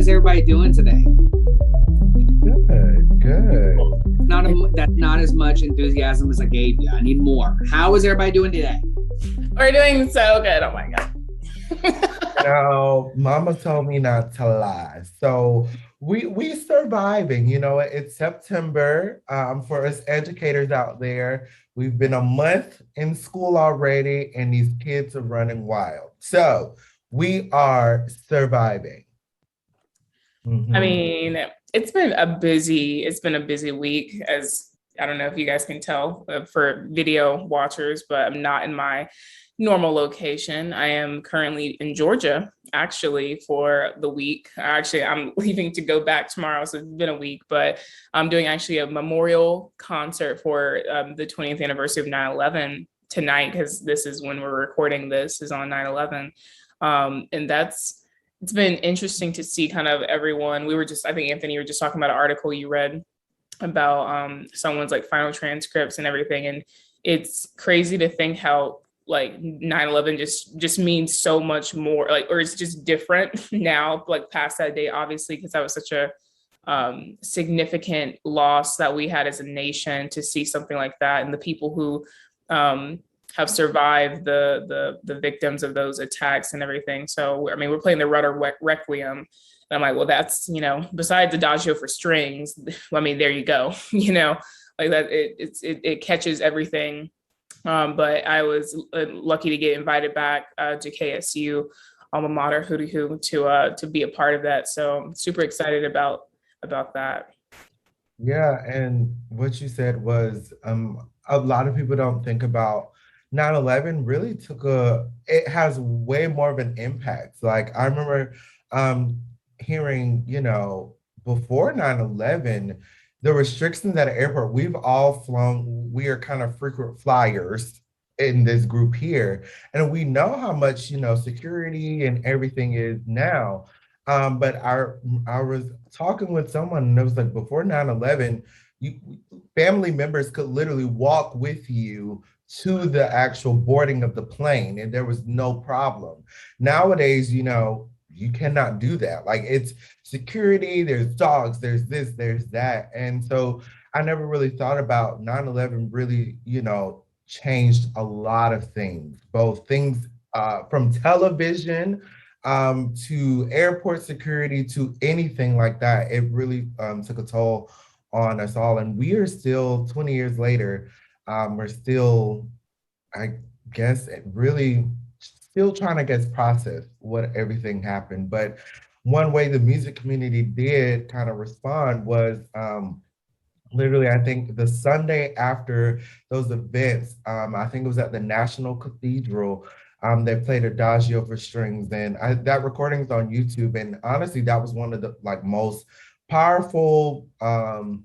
is everybody doing today? Good, good. That's not as much enthusiasm as I gave you. I need more. How is everybody doing today? We're doing so good. Oh my God. Now, Mama told me not to lie. So we surviving. It's September. For us educators out there, we've been a month in school already, and these kids are running wild. So we are surviving. I Mhm. mean, it's been a busy week, as I don't know if you guys can tell for video watchers, but I'm not in my normal location. I am currently in Georgia, actually, for the week. Actually, I'm leaving to go back tomorrow, so it's been a week, but I'm doing actually a memorial concert for the 20th anniversary of 9/11 tonight, because this is when we're recording this, is on 9/11. And it's been interesting to see kind of everyone. I think Anthony, you were just talking about an article you read about someone's like final transcripts and everything. And it's crazy to think how like 9/11 just means so much more, like, or it's just different now, like past that day, obviously, because that was such a significant loss that we had as a nation, to see something like that, and the people who um, have survived the victims of those attacks and everything. So I mean, we're playing the Rudder Requiem, and I'm like, well, that's, besides Adagio for strings, I mean, there you go, like that. It catches everything. But I was lucky to get invited back to KSU alma mater, hooty hoo, to be a part of that. So I'm super excited about that. Yeah, and what you said was a lot of people don't think about 9/11 really it has way more of an impact. Like I remember um hearing, before 9/11, the restrictions at the airport, we've all flown, we are kind of frequent flyers in this group here, and we know how much, security and everything is now. But I was talking with someone, and it was like before 9/11, you family members could literally walk with you to the actual boarding of the plane, and there was no problem. Nowadays, you cannot do that. Like it's security, there's dogs, there's this, there's that. And so I never really thought about 9/11 really, changed a lot of things, both things from television to airport security to anything like that. It really took a toll on us all. And we are still 20 years later, we're still, I guess, really still trying to get process what everything happened. But one way the music community did kind of respond was literally, I think the Sunday after those events, I think it was at the National Cathedral. They played Adagio for strings, and that recording's on YouTube. And honestly, that was one of the like most powerful times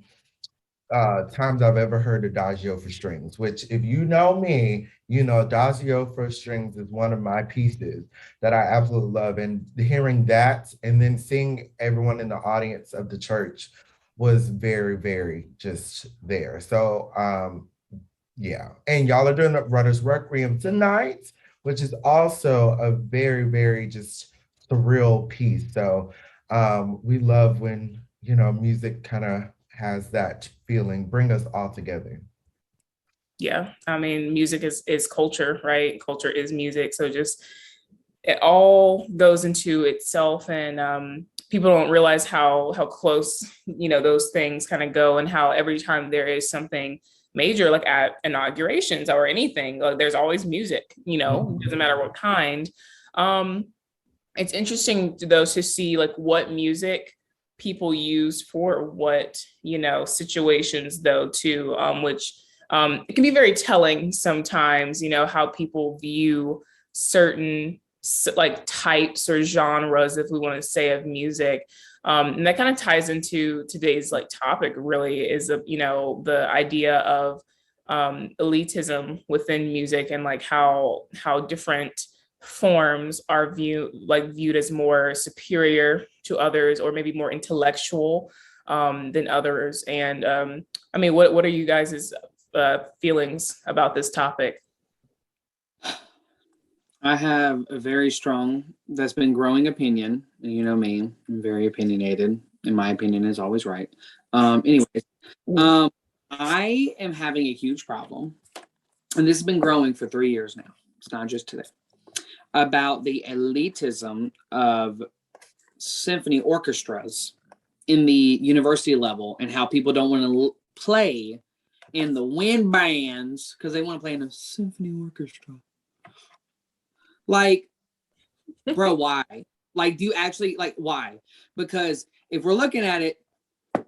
I've ever heard Adagio for strings. Which, if you know me, Adagio for strings is one of my pieces that I absolutely love. And hearing that, and then seeing everyone in the audience of the church was very, very just there. So yeah. And y'all are doing the Runners Requiem tonight, which is also a very, very just surreal piece. So we love when, music kind of has that feeling, bring us all together. Yeah, I mean, music is culture, right? Culture is music. So just it all goes into itself, and people don't realize how close, those things kind of go, and how every time there is something major, like at inaugurations or anything, like there's always music, doesn't matter what kind. um it's interesting though to see like what music people use for what, situations though too, which it can be very telling sometimes, how people view certain like types or genres, if we want to say, of music. And that kind of ties into today's like topic, really, is the idea of elitism within music, and like how different forms are viewed as more superior to others, or maybe more intellectual than others. And I mean, what are you guys' feelings about this topic? I have a very strong, that's been growing opinion. You know me, I'm very opinionated, and my opinion is always right. Anyways, um, I am having a huge problem, and this has been growing for 3 years now. It's not just today. About the elitism of symphony orchestras in the university level and how people don't want to play in the wind bands because they want to play in a symphony orchestra. Like, bro, why? Like, do you actually like why? Because if we're looking at it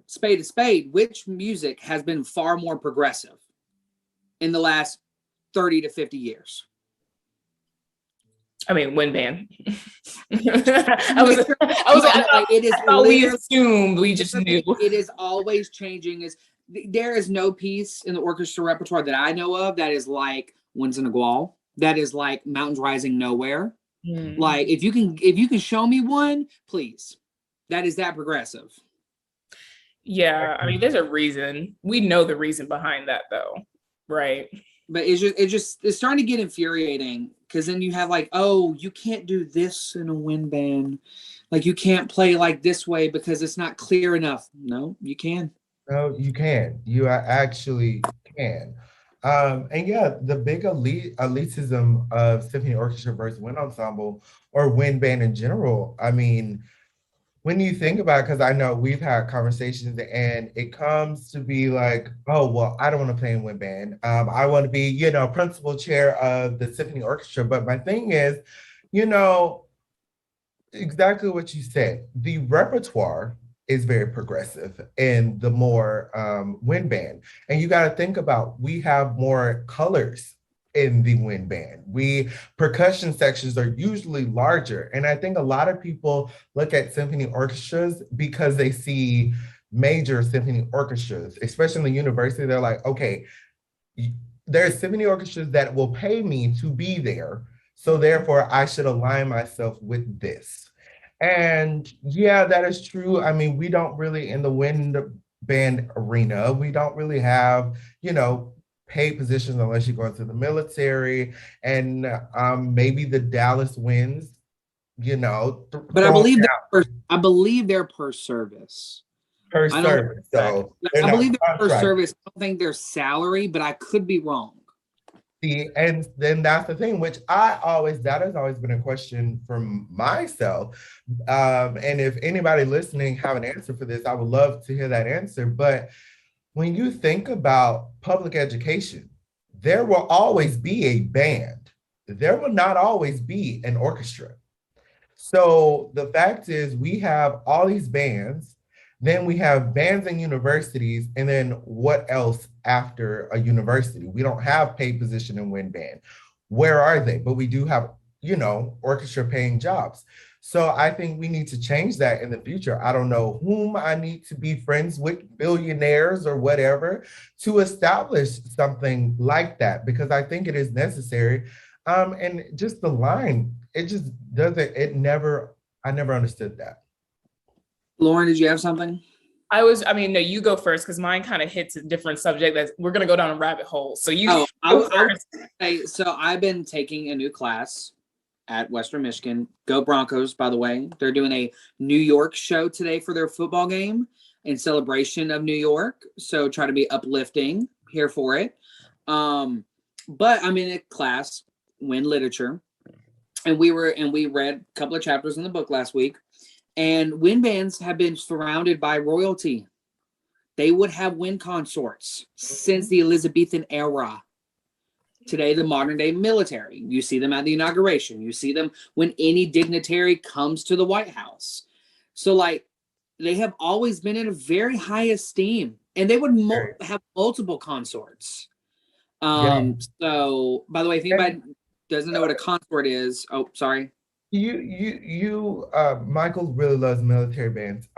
spade to spade, which music has been far more progressive in the last 30 to 50 years? I mean, wind band. I thought we assumed, we just knew. It is always changing. There is no piece in the orchestra repertoire that I know of that is like Winds in a Gual. That is like Mountains Rising Nowhere. Like if you can show me one, please. That is that progressive. Yeah, I mean, there's a reason. We know the reason behind that, though, right? But it's starting to get infuriating because then you have like, oh, you can't do this in a wind band. Like you can't play like this way because it's not clear enough. No, you can. No, you can. You actually can. And yeah, the big elitism of symphony orchestra versus wind ensemble or wind band in general. I mean, when you think about it, because I know we've had conversations and it comes to be like, oh, well, I don't want to play in wind band. I want to be, principal chair of the symphony orchestra. But my thing is, exactly what you said. The repertoire is very progressive in the more wind band. And you got to think about, we have more colors in the wind band. Percussion sections are usually larger. And I think a lot of people look at symphony orchestras because they see major symphony orchestras, especially in the university. They're like, okay, there's symphony orchestras that will pay me to be there. So therefore I should align myself with this. And yeah, that is true. I mean, we don't really, in the wind band arena, we don't really have, paid positions unless you go into the military and maybe the Dallas Winds, But I believe they're per service. Per service. So I believe they're per service. I don't think they're salary, but I could be wrong. And then that's the thing, which that has always been a question for myself. And if anybody listening have an answer for this, I would love to hear that answer. But when you think about public education, there will always be a band. There will not always be an orchestra. So the fact is we have all these bands, then we have bands in universities, and then what else after a university? We don't have paid position in wind band. Where are they? But we do have, orchestra paying jobs. So I think we need to change that in the future. I don't know whom I need to be friends with, billionaires or whatever, to establish something like that, because I think it is necessary. And just the line, it just doesn't, I never understood that. Lauren, did you have something? No, you go first because mine kind of hits a different subject that we're going to go down a rabbit hole. So so I've been taking a new class at Western Michigan. Go Broncos, by the way. They're doing a New York show today for their football game in celebration of New York. So try to be uplifting, here for it. But I'm in a class, Wind Literature, and we read a couple of chapters in the book last week. And wind bands have been surrounded by royalty. They would have wind consorts since the Elizabethan era. Today, the modern day military, you see them at the inauguration. You see them when any dignitary comes to the White House. So they have always been in a very high esteem, and they would have multiple consorts. So by the way, if anybody doesn't know what a consort is, sorry. Michael really loves military bands.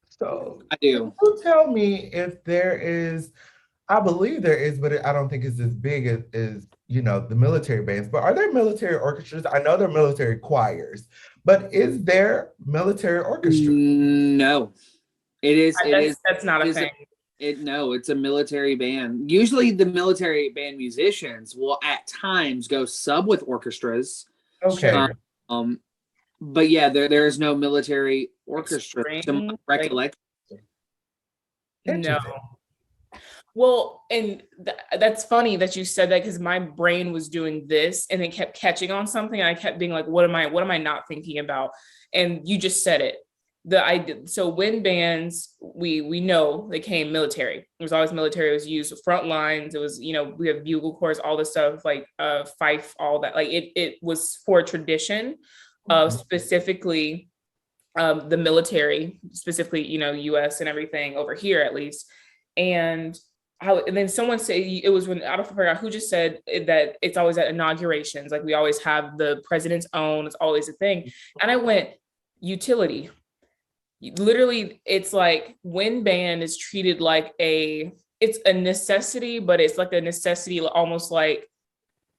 So I do. You tell me if there is. I believe there is, but I don't think it's as big as the military bands. But are there military orchestras? I know they're military choirs, but is there military orchestra? No, it is. That's not a thing. It's a military band. Usually, the military band musicians will at times go sub with orchestras. Okay. Um, but yeah, there is no military orchestra to my String, recollection. No. Interesting. Well, and that's funny that you said that because my brain was doing this and then kept catching on something. And I kept being like, what am I not thinking about? And you just said it. So wind bands, we know they came military. It was always military. It was used front lines. It was, we have bugle corps, all this stuff, like fife, all that. Like it was for tradition of specifically the military, specifically, US and everything over here at least. And then someone said it was when, I don't forget who just said that it's always at inaugurations, like we always have the president's own, it's always a thing. And I went, utility. Literally, it's like wind band is treated like it's a necessity, but it's like a necessity almost like,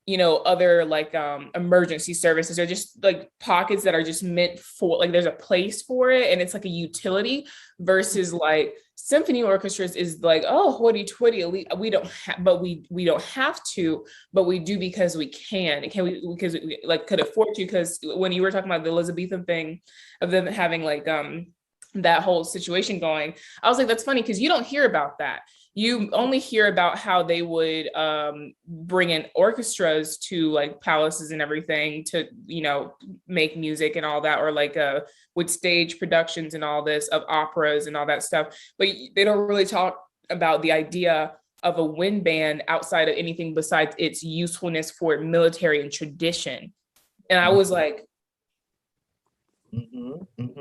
other like emergency services, or just like pockets that are just meant for, like there's a place for it and it's like a utility, versus like symphony orchestras is like, oh, hoity-toity, we don't have, but we don't have to, but we do because we can. And because we like could afford to, because when you were talking about the Elizabethan thing of them having like that whole situation going, I was like, that's funny because you don't hear about that. You only hear about how they would bring in orchestras to like palaces and everything to, make music and all that, or like with stage productions and all this of operas and all that stuff. But they don't really talk about the idea of a wind band outside of anything besides its usefulness for military and tradition. And I was like,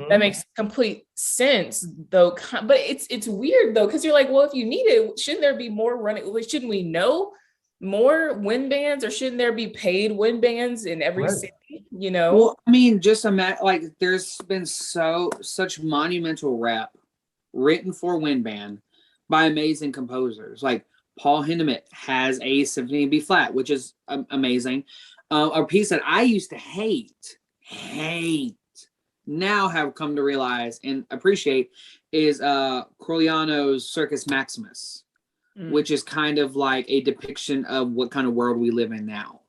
that makes complete sense though. But it's weird though, because you're like, well, if you need it, shouldn't there be more running? Shouldn't we know more wind bands, or shouldn't there be paid wind bands in every city? Well, I mean, just imagine, like, there's been such monumental rap written for wind band by amazing composers. Like Paul Hindemith has a symphony in B flat, which is amazing. A piece that I used to hate, now have come to realize and appreciate is Corleone's Circus Maximus, which is kind of like a depiction of what kind of world we live in now.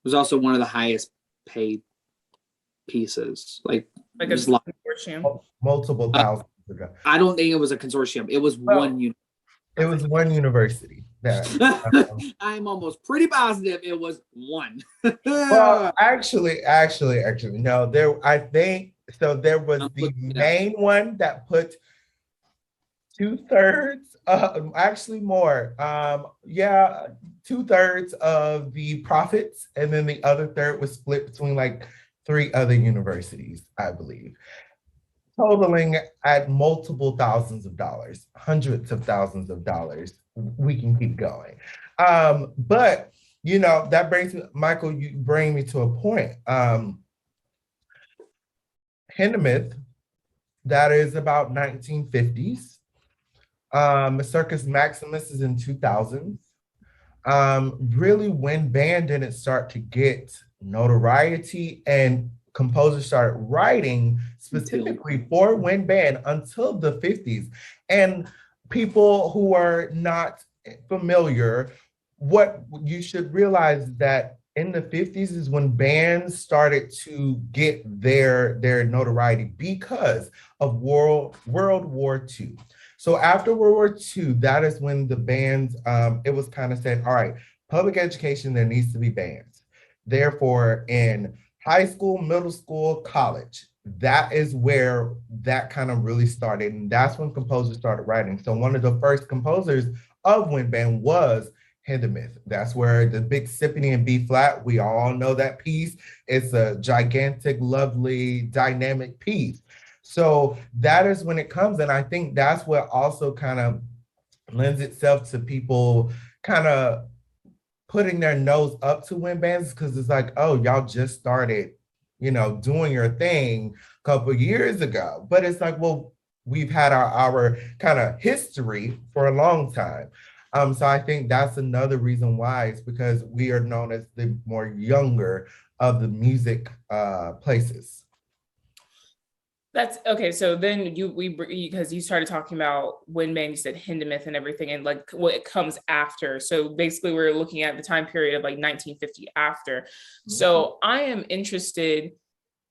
It was also one of the highest paid pieces. Like a consortium. Multiple thousands ago. I don't think it was a consortium. It was one university. It was one university. I'm almost pretty positive it was one. Well, actually, no. I think so. There was the main one that put 2/3, actually more. 2/3 of the profits, and then the other third was split between like 3 other universities, I believe, totaling at multiple thousands of dollars, hundreds of thousands of dollars. We can keep going. But that brings me, Michael, you bring me to a point. Hindemith, that is about 1950s. Circus Maximus is in 2000s. Really, when band didn't start to get notoriety and composers started writing specifically for wind band until the 50s. And people who are not familiar, what you should realize that in the 50s is when bands started to get their notoriety because of World War II. So after World War II, that is when the bands, it was kind of said, all right, public education, there needs to be bands. Therefore, in high school, middle school, college, that is where that kind of really started. And that's when composers started writing. So one of the first composers of wind band was Hindemith. That's where the big symphony in B flat, we all know that piece. It's a gigantic, lovely, dynamic piece. So that is when it comes. And I think that's what also kind of lends itself to people kind of putting their nose up to wind bands, because it's like, oh, y'all just started, doing your thing a couple of years ago. But it's like, well, we've had our kind of history for a long time. So I think that's another reason why, it's because we are known as the more younger of the music places. That's okay. So then because you started talking about wind band, you said Hindemith and everything, and like what it comes after. So basically, we're looking at the time period of like 1950 after. So I am interested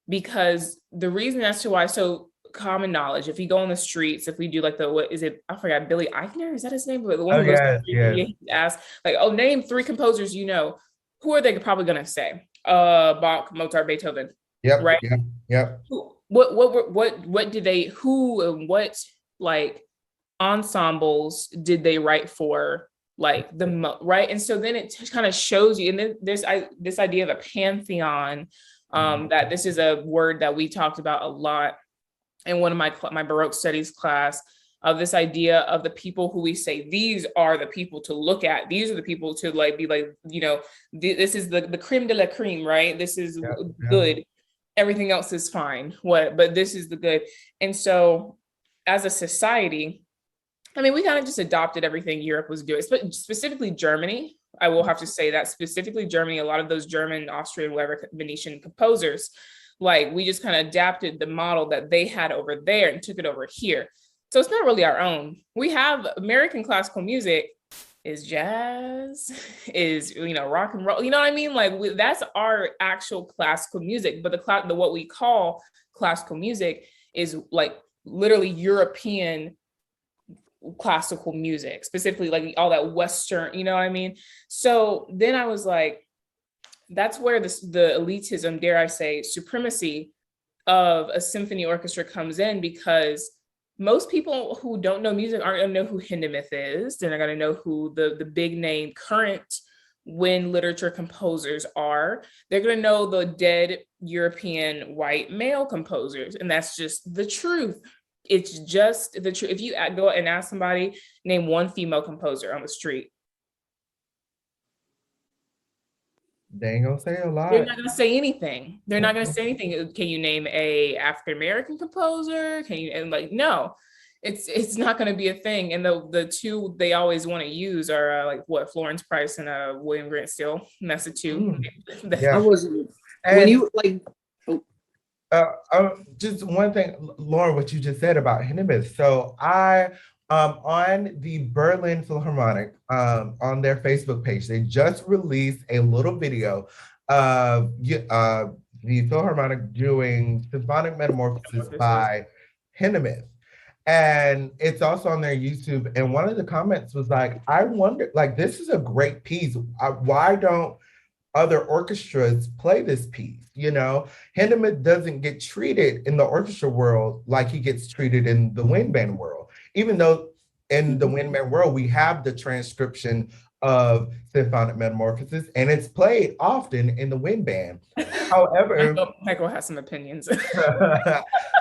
because the reason as to why. So common knowledge. If you go on the streets, if we do like what is it? I forgot. Billy Eichner, is that his name? The one Oh who goes yes, yes. ask like, oh, name 3 composers you know. Who are they probably gonna say? Bach, Mozart, Beethoven. Yep, Right. yep, yep. What did they, who and what like ensembles did they write for, like right? And so then it kind of shows you, and then there's this idea of a pantheon, that this is a word that we talked about a lot in one of my Baroque studies class, of this idea of the people who we say, these are the people to look at, these are the people to like be like, this is the creme de la creme, right? This is good. Everything else is fine. But this is the good. And so as a society, I mean, we kind of just adopted everything Europe was doing, specifically Germany. I will have to say that specifically Germany, a lot of those German, Austrian, whatever, Venetian composers, like we just kind of adapted the model that they had over there and took it over here. So it's not really our own. We have American classical music is jazz, is, rock and roll, you know what I mean? Like that's our actual classical music, but the what we call classical music is like literally European classical music, specifically like all that Western, you know what I mean? So then I was like, that's where the elitism, dare I say, supremacy of a symphony orchestra comes in, because most people who don't know music aren't going to know who Hindemith is. They're not going to know who the big name current wind literature composers are. They're going to know the dead European white male composers. And that's just the truth. It's just the truth. If you go and ask somebody, name one female composer on the street, They ain't gonna say a lot. they're not going to say anything. They're not going to say anything. Can you name a African-American composer? Can you, and like, no, it's not going to be a thing. And the two they always want to use are like what, Florence Price and William Grant Still. And that's the two. Yeah. I wasn't, when you like, just one thing, Lauren, what you just said about Hindemith. So I, on the Berlin Philharmonic, on their Facebook page, they just released a little video of the Philharmonic doing Symphonic Metamorphosis by Hindemith. And it's also on their YouTube. And one of the comments was like, I wonder, like, this is a great piece. Why don't other orchestras play this piece? Hindemith doesn't get treated in the orchestra world like he gets treated in the wind band world, even though in the wind band world, we have the transcription of Symphonic Metamorphosis, and it's played often in the wind band. However, Michael has some opinions.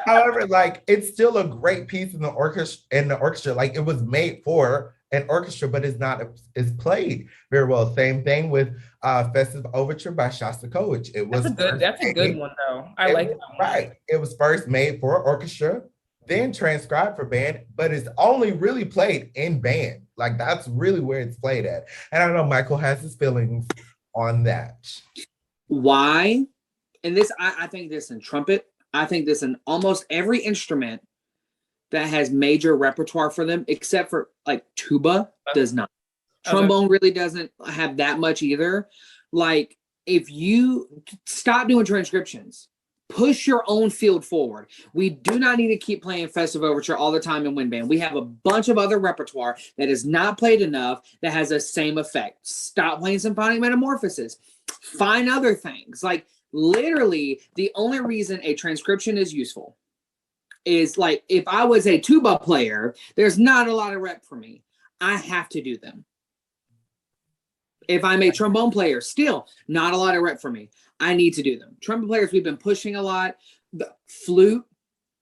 However, like, it's still a great piece in the orchestra. Like, it was made for an orchestra, but it's played very well. Same thing with Festive Overture by Shostakovich. That's a good one though. I like that one. Right. It was first made for orchestra, then transcribed for band, but it's only really played in band. Like, that's really where it's played at. And I know Michael has his feelings on that. Why? And this, I think this in trumpet, I think this in almost every instrument that has major repertoire for them, except for like tuba does not. Trombone really doesn't have that much either. Like, if you stop doing transcriptions, push your own field forward. We do not need to keep playing Festive Overture all the time in wind band. We have a bunch of other repertoire that is not played enough that has the same effect. Stop playing Symphonic Metamorphosis. Find other things. Like, literally, the only reason a transcription is useful is like, if I was a tuba player, there's not a lot of rep for me. I have to do them. If I'm a trombone player, still not a lot of rep for me. I need to do them. Trumpet players, we've been pushing a lot. The flute,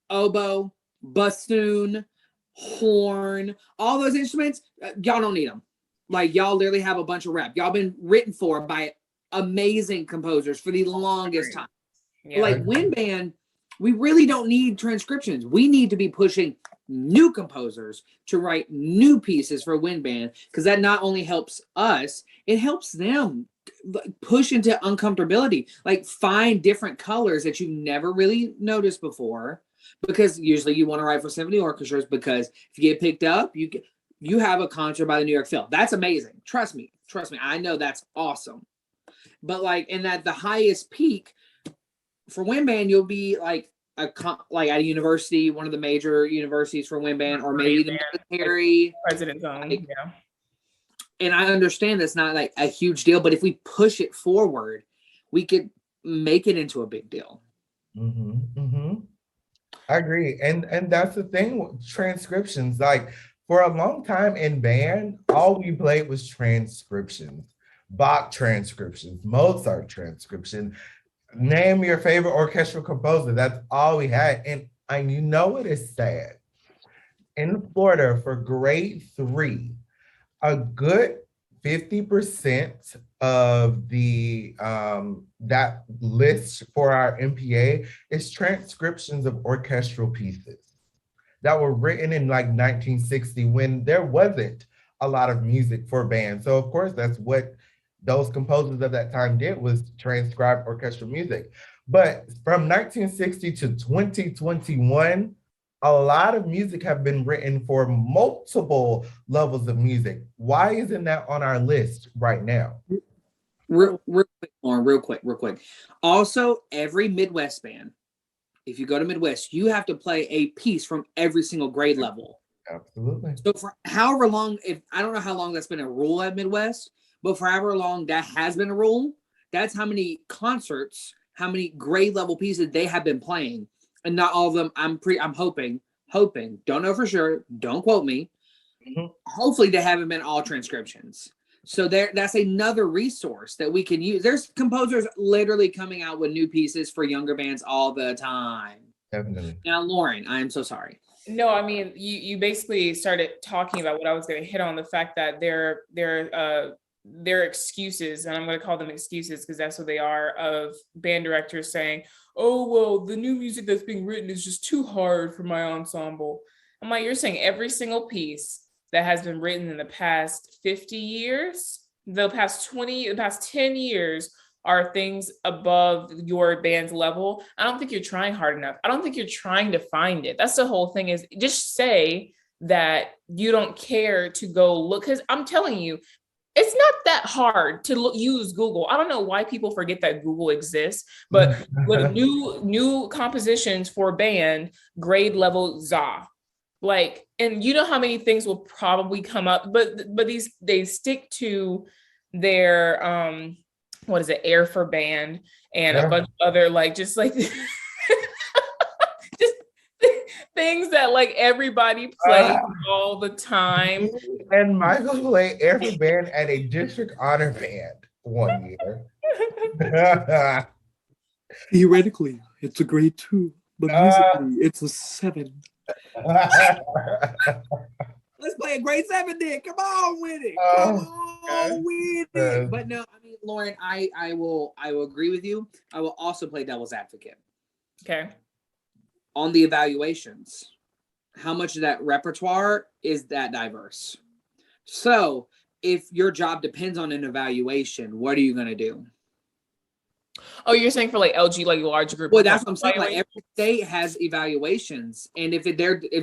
oboe, bassoon, horn, all those instruments, y'all don't need them. Like, y'all literally have a bunch of rep. Y'all been written for by amazing composers for the longest time. Yeah. Like, wind band, we really don't need transcriptions. We need to be pushing new composers to write new pieces for wind band, because that not only helps us, it helps them push into uncomfortability, like find different colors that you never really noticed before. because usually you want to write for symphony orchestras because if you get picked up, you have a concert by the New York Phil. That's amazing. Trust me. I know that's awesome. But like, and at the highest peak for wind band, you'll be like like at a university, one of the major universities for wind band, or maybe the military, President's own. Like, yeah. And I understand that's not like a huge deal, but if we push it forward, we could make it into a big deal. I agree, and that's the thing with transcriptions. Like for a long time in band, all we played was transcriptions, Bach transcriptions, Mozart transcription. Name your favorite orchestral composer. That's all we had, and you know what is sad? In Florida for grade 3, a good 50% of the that list for our MPA is transcriptions of orchestral pieces that were written in like 1960 when there wasn't a lot of music for bands. So of course that's what those composers of that time did, was transcribe orchestral music. But from 1960 to 2021, a lot of music have been written for multiple levels of music. Why isn't that on our list right now? Real quick, Lauren, real quick. Also, every Midwest band, if you go to Midwest, you have to play a piece from every single grade level. Absolutely. So for however long, I don't know how long that's been a rule at Midwest, but for however long that has been a rule, that's how many concerts, how many grade level pieces they have been playing. And not all of them, I'm hoping, don't know for sure, don't quote me. Hopefully they haven't been all transcriptions. So that's another resource that we can use. There's composers literally coming out with new pieces for younger bands all the time. Definitely. Now, Lauren, I am so sorry. No, I mean, you basically started talking about what I was going to hit on, the fact that their excuses, and I'm going to call them excuses because that's what they are, of band directors saying, oh, well, the new music that's being written is just too hard for my ensemble. I'm like, you're saying every single piece that has been written in the past 50 years, the past 10 years are things above your band's level. I don't think you're trying hard enough. I don't think you're trying to find it. That's the whole thing, is just say that you don't care to go look, because I'm telling you, it's not that hard to use Google. I don't know why people forget that Google exists, but new compositions for band, grade level ZA. Like, and you know how many things will probably come up, but they stick to their what is it, Air for Band and a bunch of other just things that like everybody plays all the time. And Michael played Air for Band at a district honor band one year. Theoretically, it's a grade 2, but musically, it's a 7. Let's play a grade 7 then. Come on with it. Come on with it. But no, I mean, Lauren, I will agree with you. I will also play devil's advocate. Okay. On the evaluations, how much of that repertoire is that diverse? So if your job depends on an evaluation, what are you going to do? Oh, you're saying for like LG, like large group? Well, that's what I'm saying. Like every state has evaluations, and if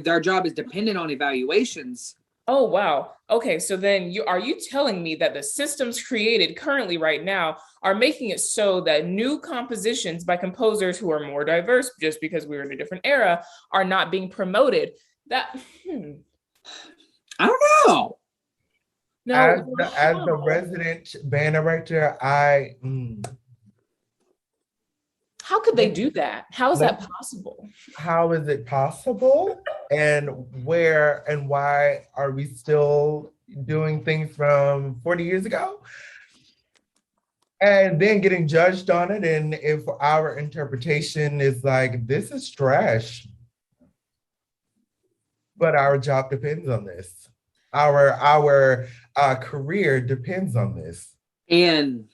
their job is dependent on evaluations. Oh, wow. Okay, so then are you telling me that the systems created currently right now are making it so that new compositions by composers who are more diverse, just because we're in a different era, are not being promoted? I don't know. No, as the resident band director, how could they do that? How is that possible? How is it possible? And where and why are we still doing things from 40 years ago? And then getting judged on it. And if our interpretation is like, this is trash, but our job depends on this. Our career depends on this. And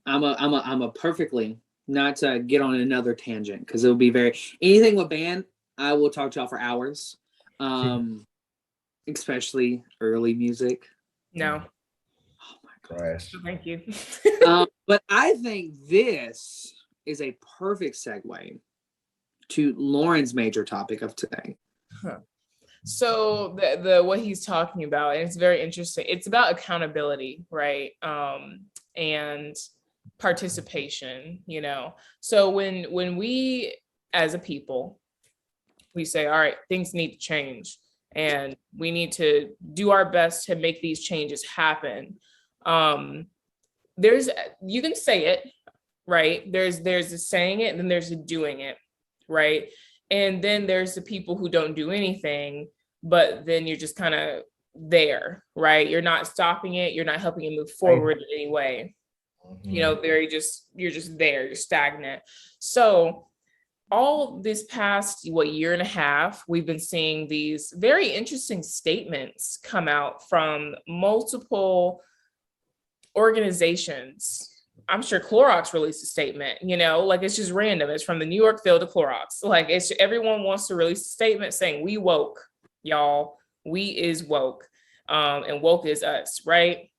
I'm a perfectly, not to get on another tangent, because it would be anything with band, I will talk to y'all for hours. Especially early music. No. Oh my gosh. Thank you. But I think this is a perfect segue to Lauren's major topic of today. So the what he's talking about, and it's very interesting. It's about accountability, right? And participation, you know. So when we as a people, we say, all right, things need to change and we need to do our best to make these changes happen. There's you can say it, right? There's the saying it, and then there's the doing it, right? And then there's the people who don't do anything, but then you're just kind of there, right? You're not stopping it, you're not helping it move forward in any way. You know, you're just there, you're stagnant. So all this past year and a half, we've been seeing these very interesting statements come out from multiple organizations. I'm sure Clorox released a statement, you know, like it's just random. It's from the New York Phil to Clorox. Like it's everyone wants to release a statement saying we woke, y'all. We is woke, and woke is us, right?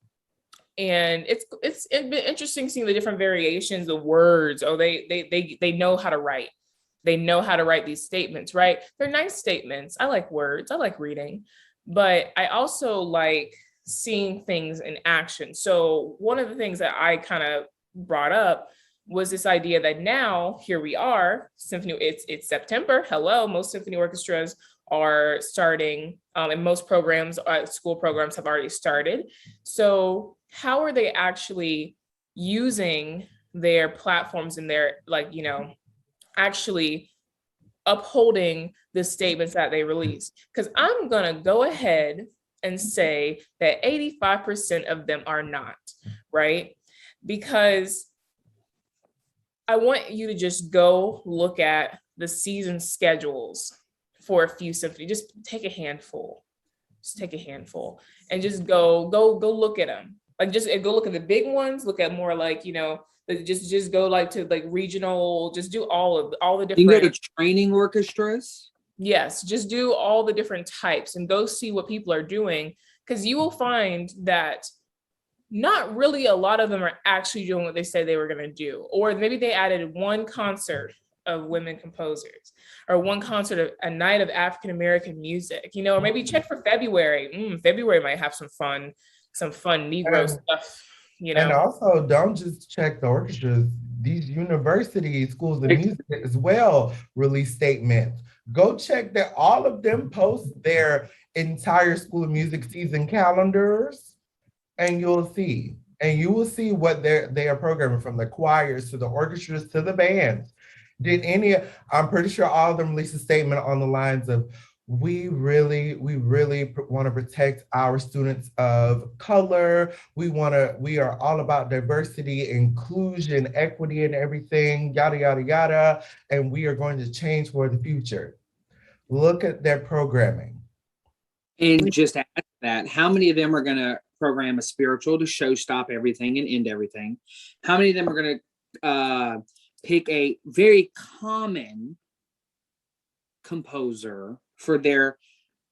And it's been interesting seeing the different variations of words. Oh, they know how to write. They know how to write these statements, right? They're nice statements. I like words. I like reading, but I also like seeing things in action. So one of the things that I kind of brought up was this idea that now here we are, it's September. Hello, most symphony orchestras are starting, and most programs, school programs have already started. So how are they actually using their platforms and their, like, you know, actually upholding the statements that they release? Because I'm gonna go ahead and say that 85% of them are not, right? Because I want you to just go look at the season schedules for a few symphonies. Just take a handful. Just take a handful and just go look at them. Like just go look at the big ones, look at more like, you know, just go like to like regional, just do all the different. You can go to training orchestras. Yes, just do all the different types and go see what people are doing, because you will find that not really a lot of them are actually doing what they said they were going to do. Or maybe they added one concert of women composers, or one concert of a night of African-American music, you know, or maybe check for February. February might have some fun Negro stuff, you know. And also don't just check the orchestras. These universities, schools of music as well release statements. Go check that all of them post their entire School of Music season calendars, and you will see what they are programming, from the choirs to the orchestras to the bands. I'm pretty sure all of them released a statement on the lines of, we really want to protect our students of color. We are all about diversity, inclusion, equity, and everything, yada, yada, yada. And we are going to change for the future. Look at their programming. And just add to that, how many of them are going to program a spiritual to show stop everything and end everything? How many of them are going to pick a very common composer for their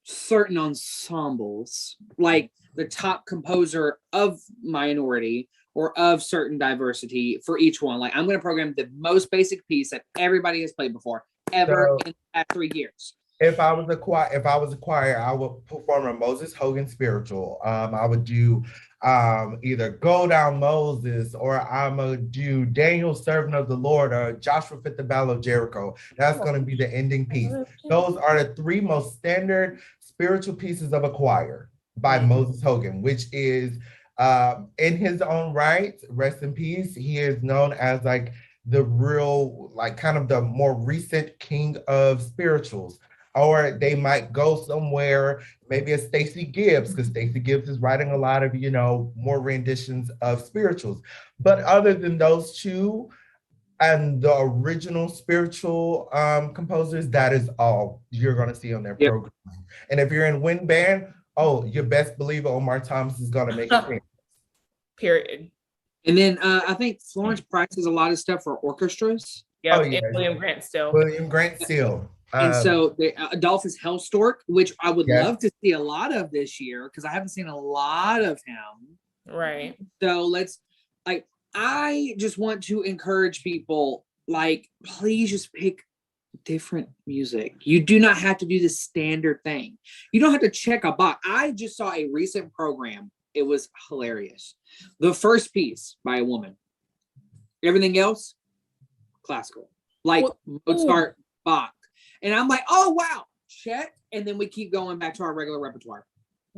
certain ensembles, like the top composer of minority or of certain diversity for each one? Like, I'm going to program the most basic piece that everybody has played before ever in the past 3 years. If I was a choir, I would perform a Moses Hogan spiritual. I would do either Go Down Moses, or I'm gonna do Daniel, Servant of the Lord, or Joshua Fit the Battle of Jericho. That's gonna be the ending piece. Those are the 3 most standard spiritual pieces of a choir by Moses Hogan, which is in his own right, rest in peace. He is known as like the real, like kind of the more recent king of spirituals. Or they might go somewhere, maybe a Stacey Gibbs, because Stacey Gibbs is writing a lot of, you know, more renditions of spirituals. But other than those 2 and the original spiritual composers, that is all you're going to see on their program. And if you're in wind band, you best believe Omar Thomas is going to make it. Period. And then I think Florence Price does a lot of stuff for orchestras. Yeah, and William Grant Still. And so Adolphus Hellstork, which I would love to see a lot of this year, because I haven't seen a lot of him. Right. So I just want to encourage people, like, please just pick different music. You do not have to do the standard thing. You don't have to check a box. I just saw a recent program. It was hilarious. The first piece by a woman. Everything else, classical. Like Mozart, Bach. And I'm like, oh, wow, check. And then we keep going back to our regular repertoire.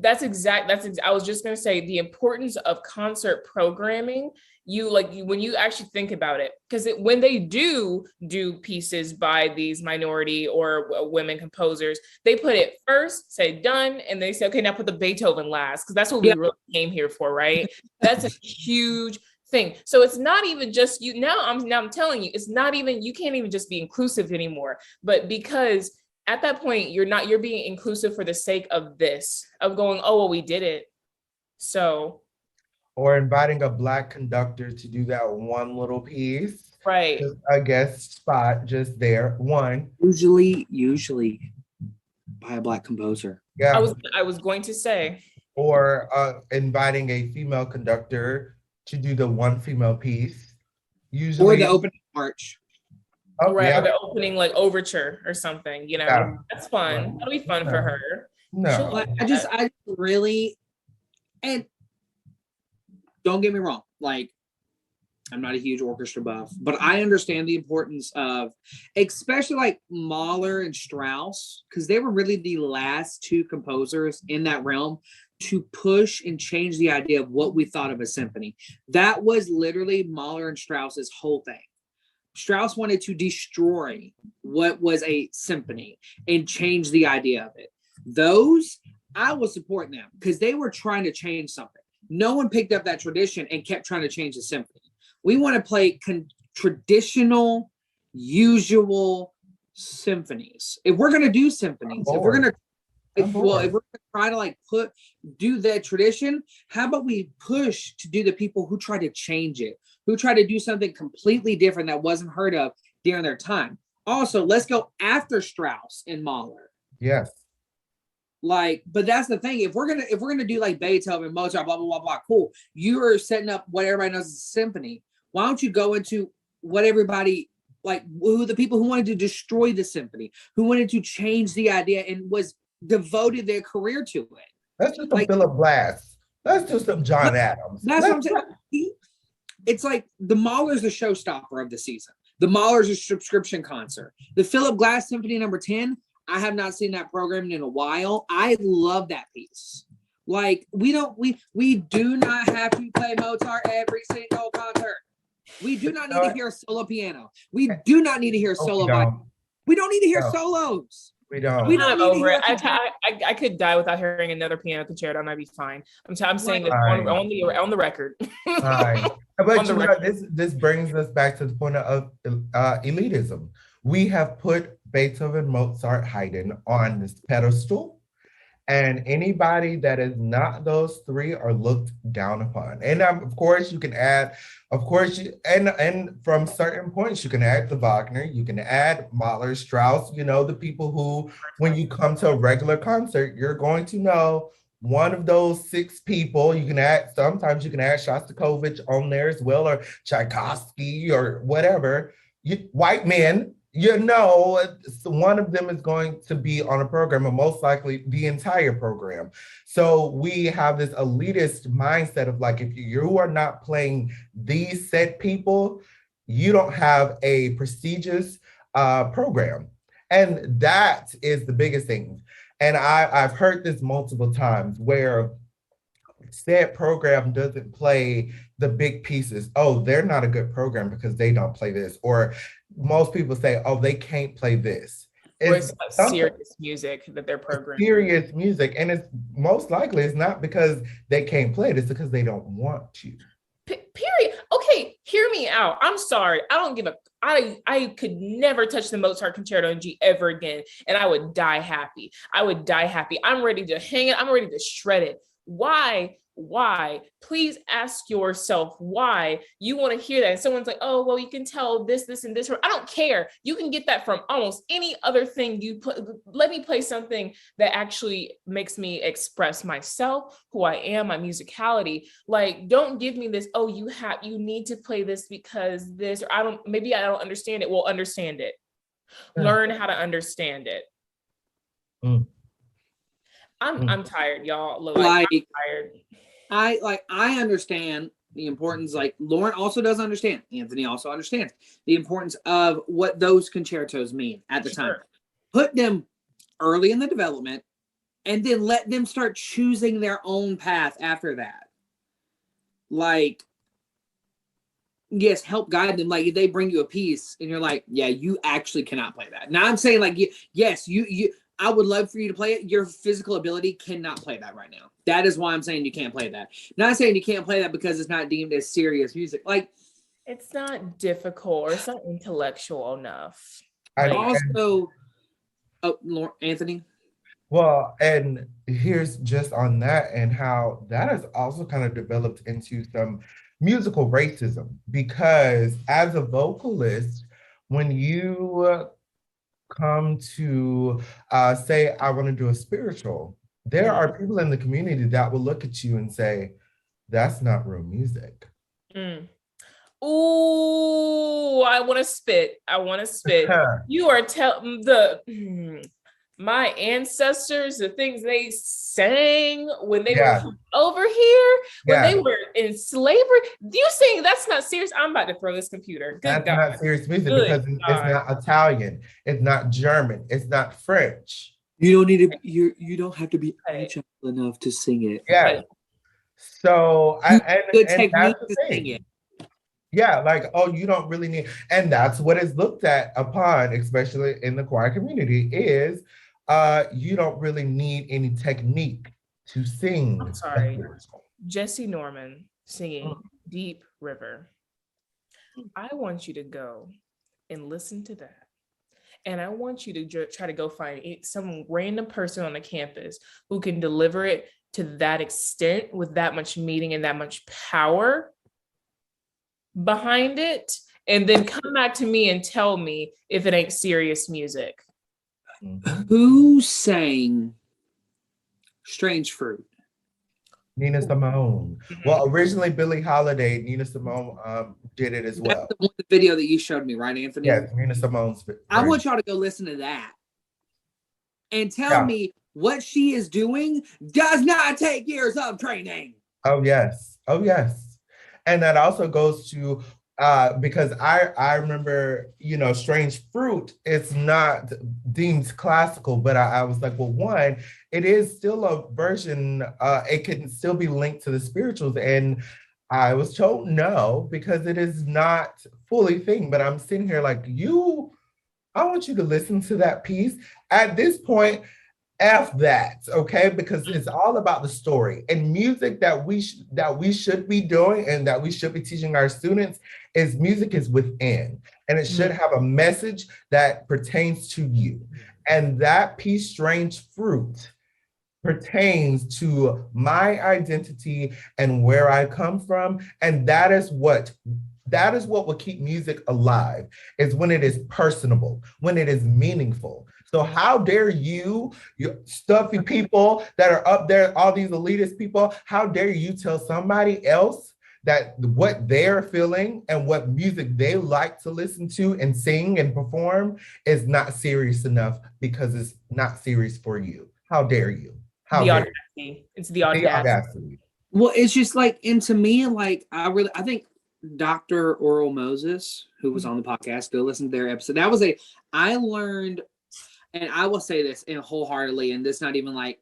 I was just going to say the importance of concert programming. When you actually think about it, because when they do pieces by these minority or women composers, they put it first, say done, and they say, okay, now put the Beethoven last, because that's what we really came here for, right? That's a huge thing. So it's not even just you. Now I'm telling you, it's not even, you can't even just be inclusive anymore. But because at that point, you're being inclusive for the sake of this, of going, oh, well, we did it. So. Or inviting a Black conductor to do that one little piece. Right. Just a guest spot just there, one. Usually by a Black composer. Yeah. I was going to say. Or inviting a female conductor to do the one female piece. Usually. Or the opening march. Oh, right, yeah. or the opening like overture or something, That's fun. Right. That'll be fun for her. No. But I really, and don't get me wrong, like, I'm not a huge orchestra buff, but I understand the importance of, especially like Mahler and Strauss, because they were really the last two composers in that realm to push and change the idea of what we thought of a symphony. That was literally Mahler and Strauss's whole thing. Strauss wanted to destroy what was a symphony and change the idea of it. Those, I was supporting them because they were trying to change something. No one picked up that tradition and kept trying to change the symphony. We want to play traditional, usual symphonies. If we're going to do symphonies, if we're going to try to like do that tradition, how about we push to do the people who try to change it, who try to do something completely different that wasn't heard of during their time. Also, let's go after Strauss and Mahler. Yes. Like, but that's the thing. If we're gonna do like Beethoven, Mozart, blah blah blah blah, cool. You are setting up what everybody knows as a symphony. Why don't you go into what everybody like? Who the people who wanted to destroy the symphony, who wanted to change the idea and was devoted their career to it. Let's do some Philip Glass. Let's do some John Adams. That's what I'm saying. It's like the Mahler's the showstopper of the season. The Mahler's a subscription concert. The Philip Glass Symphony No. 10. I have not seen that programmed in a while. I love that piece. Like we do not have to play Mozart every single concert. We do not need to hear solo piano. We do not need to hear solo violin. We don't need to hear solos. We don't. We don't over it. I could die without hearing another piano concerto, and I'd be fine. I'm saying that on the record. Right. But you know, this brings us back to the point of elitism. We have put Beethoven, Mozart, Haydn on this pedestal, and anybody that is not those three are looked down upon. And of course, you can add, and from certain points, you can add the Wagner, you can add Mahler, Strauss, the people who, when you come to a regular concert, you're going to know one of those six people. Sometimes you can add Shostakovich on there as well, or Tchaikovsky or whatever. White men. One of them is going to be on a program, and most likely the entire program. So we have this elitist mindset of like, if you are not playing these set people, you don't have a prestigious program. And that is the biggest thing. And I've heard this multiple times where said program doesn't play the big pieces. Oh, they're not a good program because they don't play this. Or most people say, oh, they can't play this. It's serious music that they're programming. Serious music. And it's most likely it's not because they can't play it, it's because they don't want to. Period. Okay, hear me out. I'm sorry. I could never touch the Mozart Concerto in G ever again. And I would die happy. I'm ready to hang it. I'm ready to shred it. Why? Please ask yourself why you want to hear that. And someone's like, oh, well, you can tell this, and this. I don't care. You can get that from almost any other thing you put. Let me play something that actually makes me express myself, who I am, my musicality. Like, don't give me this, oh, you need to play this because this, or maybe I don't understand it. Well, understand it. Learn how to understand it. Mm. I'm tired, y'all. Look, Like, I'm tired. I understand the importance. Like Lauren also does understand. Anthony also understands the importance of what those concertos mean at the time. Put them early in the development, and then let them start choosing their own path after that. Like, yes, help guide them. Like if they bring you a piece and you're like, yeah, you actually cannot play that. Now I'm saying like, yes, you I would love for you to play it. Your physical ability cannot play that right now. That is why I'm saying you can't play that. Not saying you can't play that because it's not deemed as serious music. Like it's not difficult or it's not intellectual enough. Like, also, Anthony. Well, and here's just on that and how that has also kind of developed into some musical racism, because as a vocalist, when you come to say, I want to do a spiritual, there are people in the community that will look at you and say, that's not real music. Ooh, I want to spit. You are my ancestors, the things they sang when they were over here, when they were in slavery. You saying that's not serious? I'm about to throw this computer. Good that's God. Not serious music because it's not Italian, it's not German, it's not French. You don't need to. You don't have to be agile enough to sing it. Yeah. So good technique to sing it. Yeah, like, oh, you don't really need, and that's what is looked at upon, especially in the choir community, is you don't really need any technique to sing. I'm sorry. Jesse Norman singing Deep River. I want you to go and listen to that. And I want you to try to go find some random person on the campus who can deliver it to that extent with that much meaning and that much power behind it, and then come back to me and tell me if it ain't serious music. Who sang Strange Fruit? Nina Simone. Well, originally Billie Holiday, Nina Simone did it as well. That's the video that you showed me, right, Anthony? Yes, Nina Simone's. I want y'all to go listen to that and tell me what she is doing does not take years of training. Oh, yes. Oh, yes. And that also goes to, because I remember, Strange Fruit is not deemed classical, but I was like, well, one, it is still a version, it can still be linked to the spirituals. And I was told no, because it is not fully thing, but I'm sitting here like, I want you to listen to that piece. At this point, F that, okay? Because it's all about the story, and music that we should be doing and that we should be teaching our students is music is within, and it should have a message that pertains to you. And that piece, Strange Fruit, pertains to my identity and where I come from, and that is what will keep music alive, is when it is personable, when it is meaningful. So how dare you stuffy people that are up there, all these elitist people, how dare you tell somebody else that what they're feeling and what music they like to listen to and sing and perform is not serious enough because it's not serious for you? How dare you? How dare you? It's the audacity. Well, it's just like, and to me, like, I think Dr. Oral Moses, who was on the podcast, go listen to their episode. I learned, and I will say this and wholeheartedly, and this not even like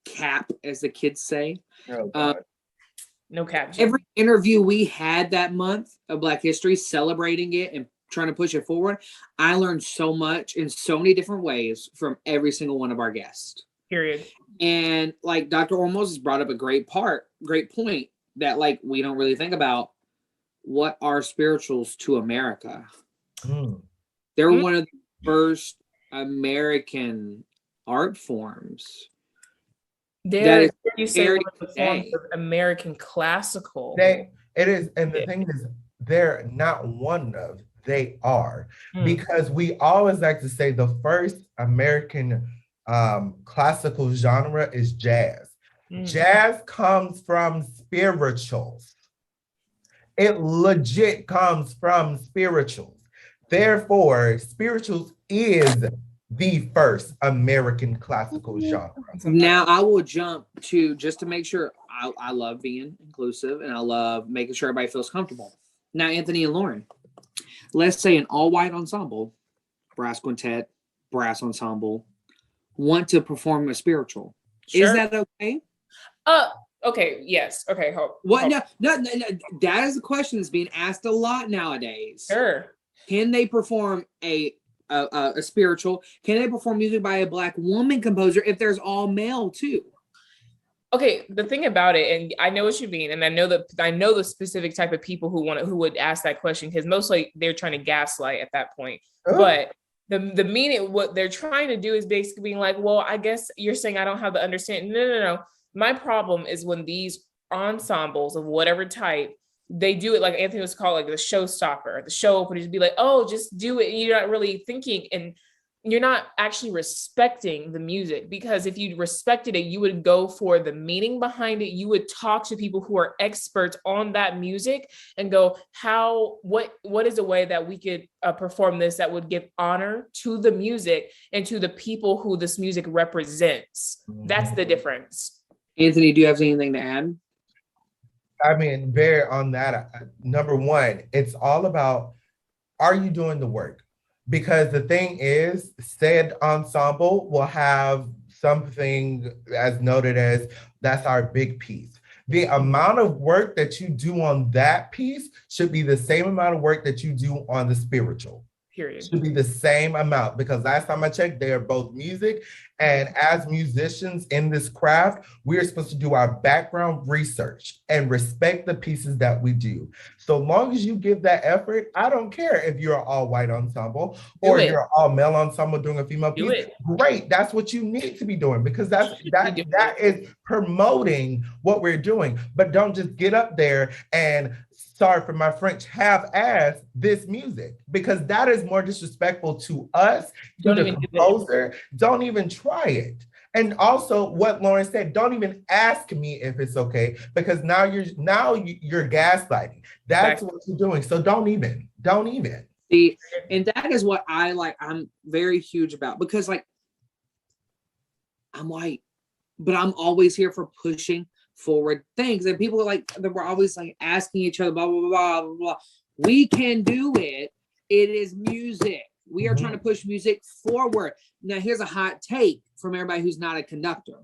cap, as the kids say. No cap. Every interview we had that month of Black History, celebrating it and trying to push it forward, I learned so much in so many different ways from every single one of our guests. Period. And like Dr. Oral Moses brought up a great point that like we don't really think about. What are spirituals to America? They're one of the first American art forms. You say one of the forms of American classical. It is, and the thing is, they're not one of, they are. Because we always like to say the first American classical genre is jazz. Jazz comes from spirituals. It legit comes from spirituals. Therefore, spirituals is the first American classical genre. Now I will jump to just to make sure I love being inclusive and I love making sure everybody feels comfortable. Now, Anthony and Lauren, let's say an all-white ensemble, brass quintet, brass ensemble, want to perform a spiritual. Sure. Is that okay? Okay, yes. Okay, hope. What? No, that is a question that's being asked a lot nowadays. Sure. Can they perform a spiritual? Can they perform music by a Black woman composer if there's all male too? Okay, the thing about it, and I know what you mean, and I know the specific type of people who would ask that question, because mostly they're trying to gaslight at that point. Oh. But the meaning, what they're trying to do is basically being like, well, I guess you're saying I don't have the understanding. No. My problem is when these ensembles of whatever type, they do it like Anthony was called, like the showstopper, the show openers, be like, oh, just do it. And you're not really thinking, and you're not actually respecting the music, because if you respected it, you would go for the meaning behind it. You would talk to people who are experts on that music and go, what is a way that we could perform this that would give honor to the music and to the people who this music represents? That's the difference. Anthony, do you have anything to add? I mean, very on that. Number one, it's all about, are you doing the work? Because the thing is, said ensemble will have something as noted as, that's our big piece. The amount of work that you do on that piece should be the same amount of work that you do on the spiritual. Period. Should be the same amount, because last time I checked, they are both music. And as musicians in this craft, we are supposed to do our background research and respect the pieces that we do. So long as you give that effort, I don't care if you're an all-white ensemble or you're an all-male ensemble doing a female piece. Great, that's what you need to be doing, because that is promoting what we're doing. But don't just get up there and, sorry for my French, half-ass this music, because that is more disrespectful to us, to the composer. Don't even try it. And also what Lauren said, don't even ask me if it's okay, because now you're gaslighting. That's what you're doing. So don't even. See, and that is what I'm very huge about, because like, I'm white, but I'm always here for pushing forward things, and people are like, we're always like asking each other, blah, blah, blah, blah, blah. We can do it. It is music. We are trying to push music forward. Now, here's a hot take from everybody who's not a conductor,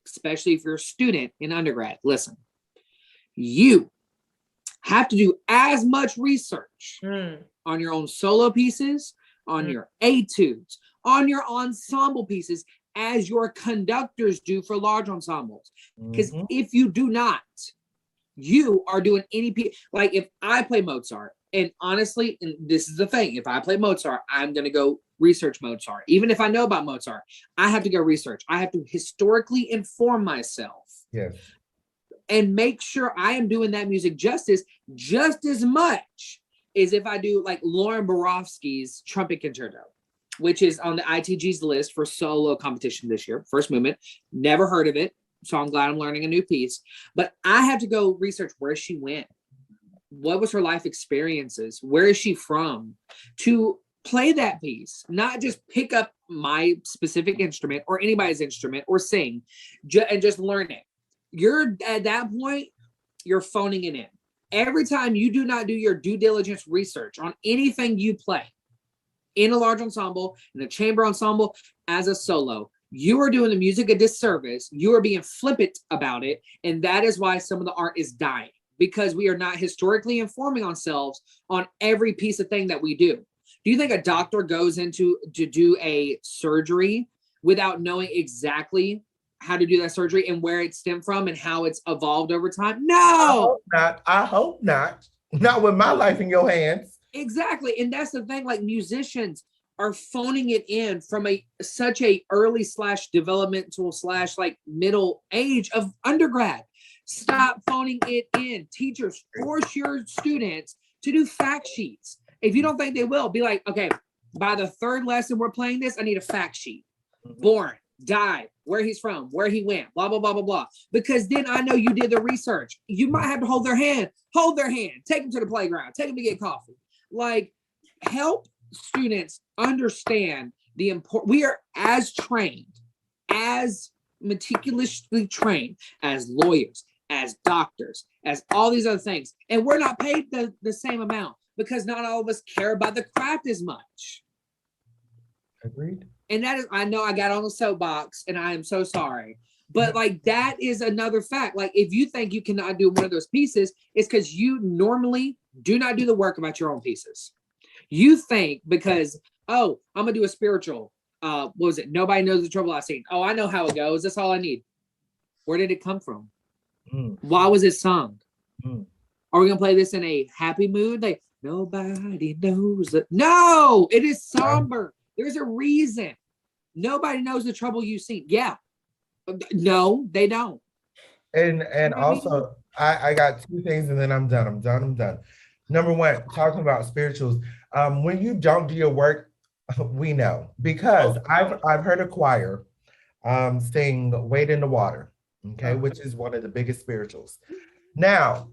especially if you're a student in undergrad. Listen, you have to do as much research on your own solo pieces, on your etudes, on your ensemble pieces, as your conductors do for large ensembles. Because if you do not, you are doing any piece. Like if I play Mozart, and honestly, and this is the thing, if I play Mozart, I'm going to go research Mozart. Even if I know about Mozart, I have to go research. I have to historically inform myself. Yes. And make sure I am doing that music justice just as much as if I do like Lauren Borofsky's Trumpet Concerto, which is on the ITG's list for solo competition this year. First movement, never heard of it. So I'm glad I'm learning a new piece. But I have to go research where she went. What was her life experiences? Where is she from? To play that piece, not just pick up my specific instrument or anybody's instrument or sing and just learn it. You're at that point, you're phoning it in. Every time you do not do your due diligence research on anything you play in a large ensemble, in a chamber ensemble, as a solo, you are doing the music a disservice. You are being flippant about it. And that is why some of the art is dying, because we are not historically informing ourselves on every piece of thing that we do. Do you think a doctor goes to do a surgery without knowing exactly how to do that surgery and where it stemmed from and how it's evolved over time? No. I hope not. Not with my life in your hands. Exactly. And that's the thing, like musicians are phoning it in from such a early / developmental / like middle age of undergrad. Stop phoning it in. Teachers, force your students to do fact sheets. If you don't think they will, be like, okay, by the third lesson we're playing this, I need a fact sheet. Born, died, where he's from, where he went, blah, blah, blah, blah, blah. Because then I know you did the research. You might have to hold their hand, take them to the playground, take them to get coffee. Like, help students understand the important. We are as trained, as meticulously trained as lawyers, as doctors, as all these other things. And we're not paid the same amount because not all of us care about the craft as much. Agreed. And that is, I know I got on the soapbox and I am so sorry. But like, that is another fact. Like, if you think you cannot do one of those pieces, it's because you normally do not do the work about your own pieces. You think because, oh, I'm gonna do a spiritual. What was it? Nobody knows the trouble I've seen. Oh, I know how it goes. That's all I need. Where did it come from? Why was it sung? Are we gonna play this in a happy mood? Like, nobody knows it. No, it is somber. There's a reason. Nobody knows the trouble you've seen. Yeah. No, they don't. And also, I got two things and then I'm done. Number one, talking about spirituals. When you don't do your work, we know, because I've heard a choir sing "Wade in the Water," okay, which is one of the biggest spirituals. Now,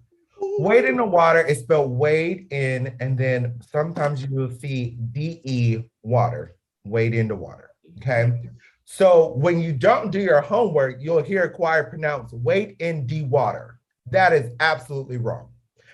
"Wade in the Water" is spelled "wade in," and then sometimes you will see DE water, "wade in the water." Okay. So when you don't do your homework, you'll hear a choir pronounce "wade in the water." That is absolutely wrong,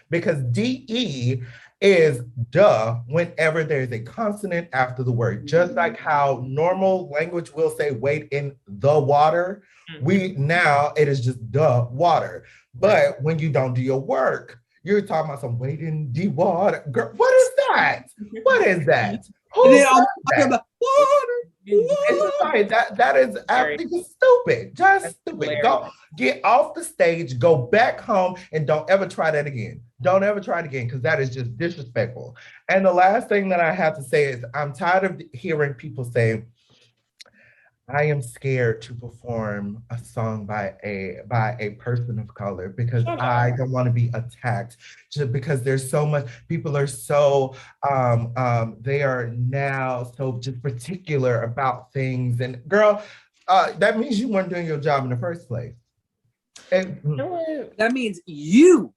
because DE is duh whenever there's a consonant after the word. Just like how normal language will say "wade in the water," now it is just "the water." But when you don't do your work, you're talking about some "wade in the water." Girl, what is that? What is that? And then I'm talking about water. Sorry, that is absolutely stupid. Just stupid. Go get off the stage, go back home, and don't ever try that again. Don't ever try it again, because that is just disrespectful. And the last thing that I have to say is I'm tired of hearing people say, I am scared to perform a song by a person of color because I don't want to be attacked. Just because there's so much, people are so they are now so just particular about things. And girl, that means you weren't doing your job in the first place. That means you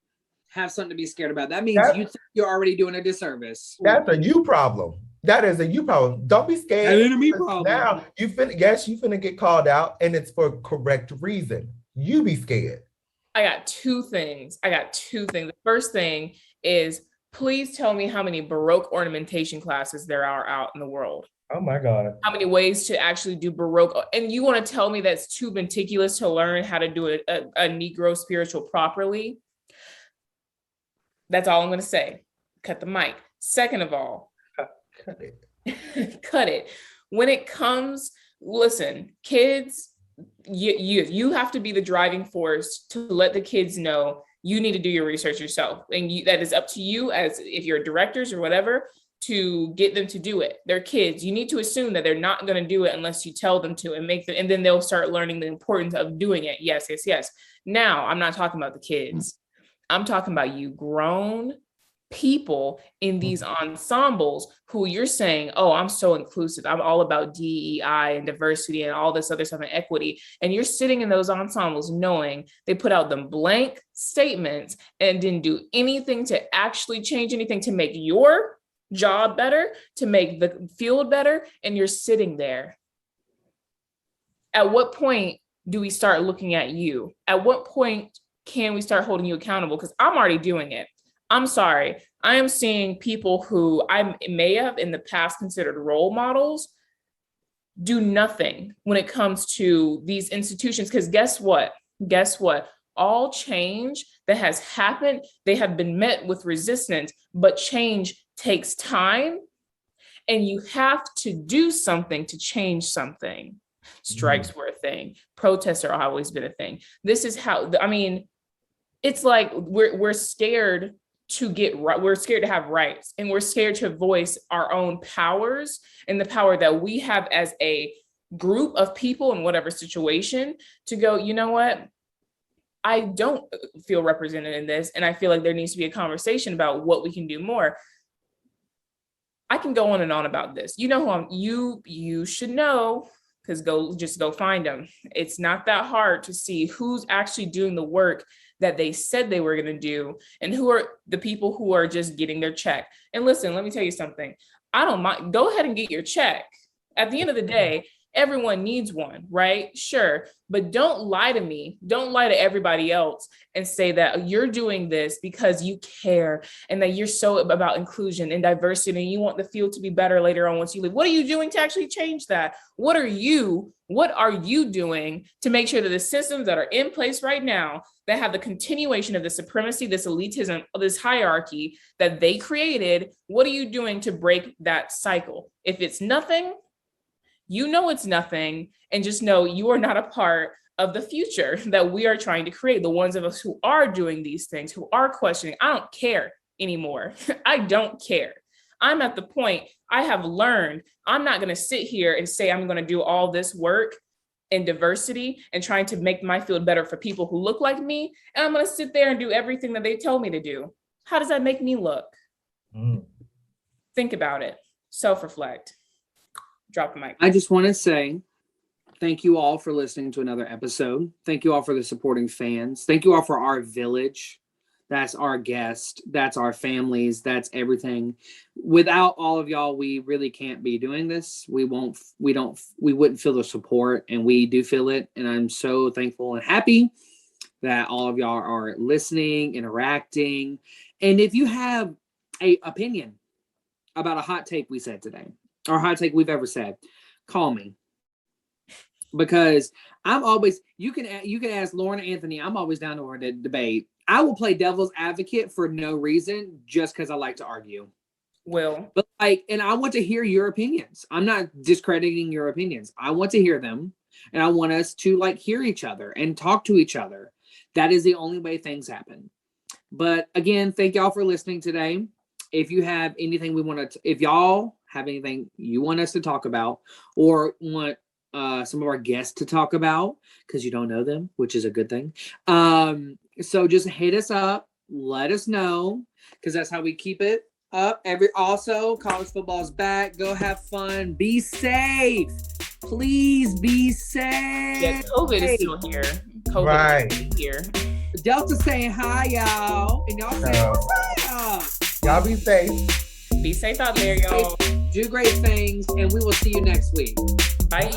have something to be scared about. That means you think you're already doing a disservice. That's a you problem. That is a you problem. Don't be scared. That ain't a me problem. Now you finna get called out, and it's for correct reason. You be scared. I got two things. The first thing is, please tell me how many Baroque ornamentation classes there are out in the world. Oh my God. How many ways to actually do Baroque? And you want to tell me that's too meticulous to learn how to do a Negro spiritual properly? That's all I'm going to say. Cut the mic. Second of all, cut it. Cut it. When it comes, listen, kids, you have to be the driving force to let the kids know you need to do your research yourself. And that is up to you, as if you're directors or whatever, to get them to do it. They're kids. You need to assume that they're not going to do it unless you tell them to, and then they'll start learning the importance of doing it. Yes. Now, I'm not talking about the kids. I'm talking about you grown people in these ensembles who you're saying, oh, I'm so inclusive. I'm all about DEI and diversity and all this other stuff and equity. And you're sitting in those ensembles knowing they put out them blank statements and didn't do anything to actually change anything to make your job better, to make the field better. And you're sitting there. At what point do we start looking at you? At what point can we start holding you accountable? Because I'm already doing it. I'm sorry. I am seeing people who I may have in the past considered role models do nothing when it comes to these institutions. Because guess what? All change that has happened, they have been met with resistance, but change takes time, and you have to do something to change something. Strikes were a thing. Protests are always been a thing. This is how, it's like we're scared to get right. We're scared to have rights, and we're scared to voice our own powers and the power that we have as a group of people in whatever situation, to go, you know what? I don't feel represented in this, and I feel like there needs to be a conversation about what we can do more. I can go on and on about this. You know who you should know, because go find them. It's not that hard to see who's actually doing the work that they said they were going to do, and who are the people who are just getting their check. And listen, let me tell you something. I don't mind. Go ahead and get your check. At the end of the day, everyone needs one, right? Sure. But don't lie to me. Don't lie to everybody else and say that you're doing this because you care and that you're so about inclusion and diversity and you want the field to be better later on once you leave. What are you doing to actually change that? What are you doing to make sure that the systems that are in place right now that have the continuation of the supremacy, this elitism, this hierarchy that they created, what are you doing to break that cycle? If it's nothing, you know it's nothing, and just know you are not a part of the future that we are trying to create. The ones of us who are doing these things, who are questioning, I don't care anymore. I don't care. I'm at the point I have learned I'm not going to sit here and say I'm going to do all this work in diversity and trying to make my field better for people who look like me. And I'm going to sit there and do everything that they told me to do. How does that make me look? Think about it. Self-reflect. Drop the mic. I just want to say thank you all for listening to another episode. Thank you all for the supporting fans. Thank you all for our village. That's our guest. That's our families. That's everything. Without all of y'all, we really can't be doing this. We wouldn't feel the support, and we do feel it. And I'm so thankful and happy that all of y'all are listening, interacting. And if you have an opinion about a hot take we said today, or hot take we've ever said, call me. Because I'm always, you can ask Lauren Anthony, I'm always down to debate. I will play devil's advocate for no reason, just because I like to argue. Will. But and I want to hear your opinions. I'm not discrediting your opinions. I want to hear them. And I want us to hear each other and talk to each other. That is the only way things happen. But again, thank y'all for listening today. If you have anything if y'all have anything you want us to talk about, or want some of our guests to talk about, because you don't know them, which is a good thing. So just hit us up, let us know, because that's how we keep it up. Also, college football is back. Go have fun. Be safe. Please be safe. Yeah, COVID is still here. Right. Is still here. Delta's saying hi, y'all. And y'all saying hi. Y'all be safe. Be safe out there, y'all. Do great things, and we will see you next week. Bye.